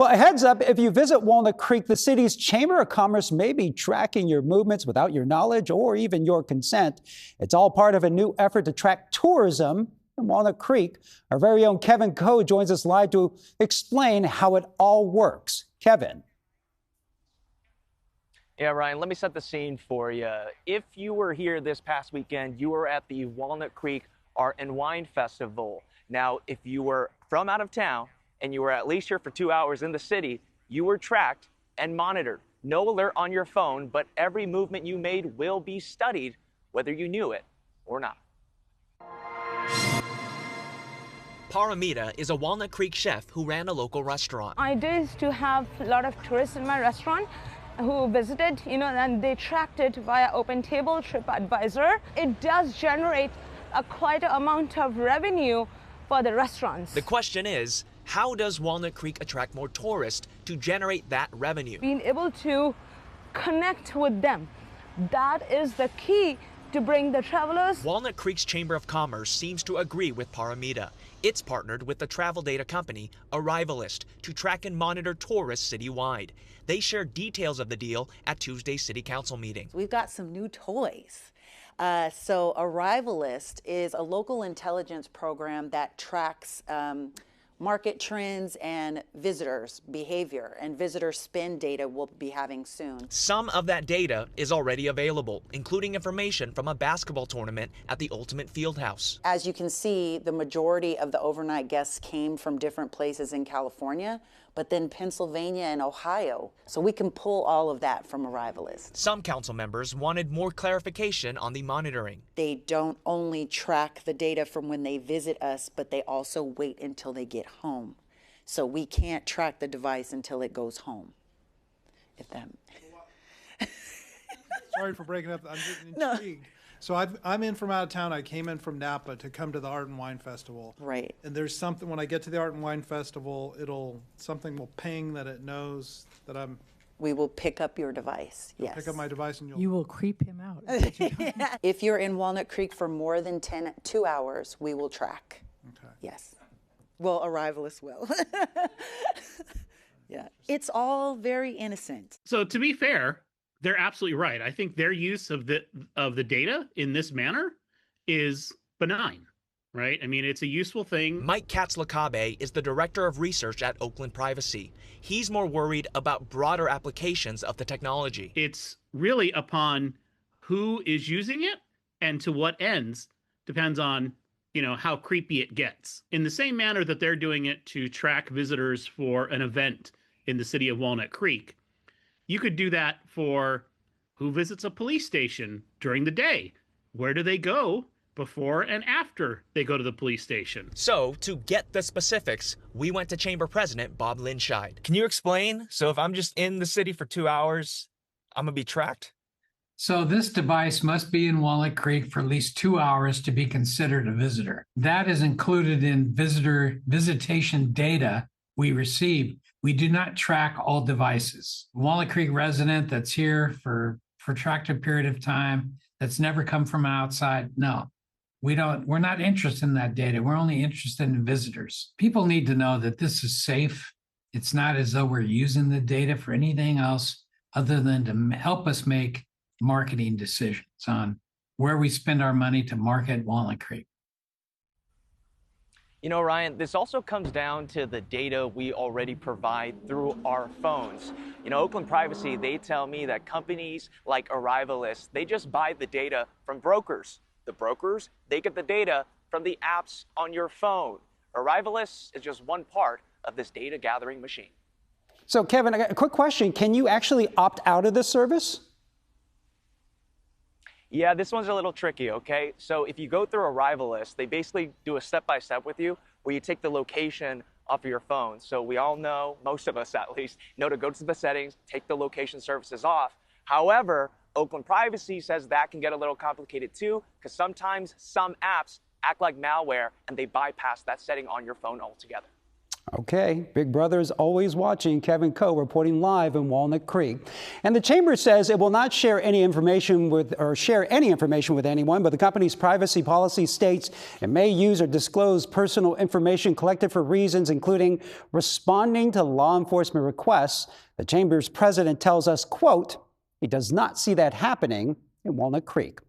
Well, a heads up, if you visit Walnut Creek, the city's Chamber of Commerce may be tracking your movements without your knowledge or even your consent. It's all part of a new effort to track tourism in Walnut Creek. Our very own Kevin Coe joins us live to explain how it all works. Kevin. Yeah, Ryan, let me set the scene for you. If you were here this past weekend, you were at the Walnut Creek Art and Wine Festival. Now, if you were from out of town and you were at least here for 2 hours in the city, you were tracked and monitored. No alert on your phone, but every movement you made will be studied, whether you knew it or not. Paramita is a Walnut Creek chef who ran a local restaurant. My idea is to have a lot of tourists in my restaurant who visited, and they tracked it via OpenTable, TripAdvisor. It does generate quite an amount of revenue for the restaurants. The question is, how does Walnut Creek attract more tourists to generate that revenue? Being able to connect with them, that is the key to bring the travelers. Walnut Creek's Chamber of Commerce seems to agree with Paramita. It's partnered with the travel data company Arrivalist to track and monitor tourists citywide. They shared details of the deal at Tuesday's City Council meeting. We've got some new toys. So Arrivalist is a local intelligence program that tracks market trends and visitors' behavior, and visitor spend data we'll be having soon. Some of that data is already available, including information from a basketball tournament at the Ultimate Fieldhouse. As you can see, the majority of the overnight guests came from different places in California, but then Pennsylvania and Ohio. So we can pull all of that from Arrivalist. Some council members wanted more clarification on the monitoring. They don't only track the data from when they visit us, but they also wait until they get home. So we can't track the device until it goes home. If that... Sorry for breaking up. I'm getting intrigued. No. So I'm in from out of town. I came in from Napa to come to the Art and Wine Festival. Right. And there's something, when I get to the Art and Wine Festival, something will ping that it knows that I'm... We will pick up your device, yes. Pick up my device and you will creep him out. If you're in Walnut Creek for more than 2 hours, we will track. Okay. Yes. Well, Arrivalist will. Yeah. It's all very innocent. So to be fair, they're absolutely right. I think their use of the data in this manner is benign, right? I mean, it's a useful thing. Mike Katz-Lakabe is the director of research at Oakland Privacy. He's more worried about broader applications of the technology. It's really upon who is using it and to what ends depends on, how creepy it gets. In the same manner that they're doing it to track visitors for an event in the city of Walnut Creek, you could do that for who visits a police station during the day. Where do they go before and after they go to the police station? So, to get the specifics, we went to Chamber President Bob Linscheid. Can you explain? So if I'm just in the city for 2 hours, I'm gonna be tracked? So this device must be in Walnut Creek for at least 2 hours to be considered a visitor. That is included in visitation data we receive. We do not track all devices. Walnut Creek resident that's here for a protracted period of time, that's never come from outside, no. We're not interested in that data. We're only interested in visitors. People need to know that this is safe. It's not as though we're using the data for anything else other than to help us make marketing decisions on where we spend our money to market Walnut Creek. Ryan, this also comes down to the data we already provide through our phones. Oakland Privacy, they tell me that companies like Arrivalist, they just buy the data from brokers. The brokers, they get the data from the apps on your phone. Arrivalist is just one part of this data gathering machine. So, Kevin, I got a quick question. Can you actually opt out of this service? Yeah, this one's a little tricky, okay? So if you go through Arrivalist, they basically do a step-by-step with you where you take the location off of your phone. So we all know, most of us at least, know to go to the settings, take the location services off. However, Oakland Privacy says that can get a little complicated too, because sometimes some apps act like malware and they bypass that setting on your phone altogether. Okay, Big Brother is always watching. Kevin Coe reporting live in Walnut Creek. And the chamber says it will not share any information with anyone, but the company's privacy policy states it may use or disclose personal information collected for reasons including responding to law enforcement requests. The chamber's president tells us, quote, he does not see that happening in Walnut Creek.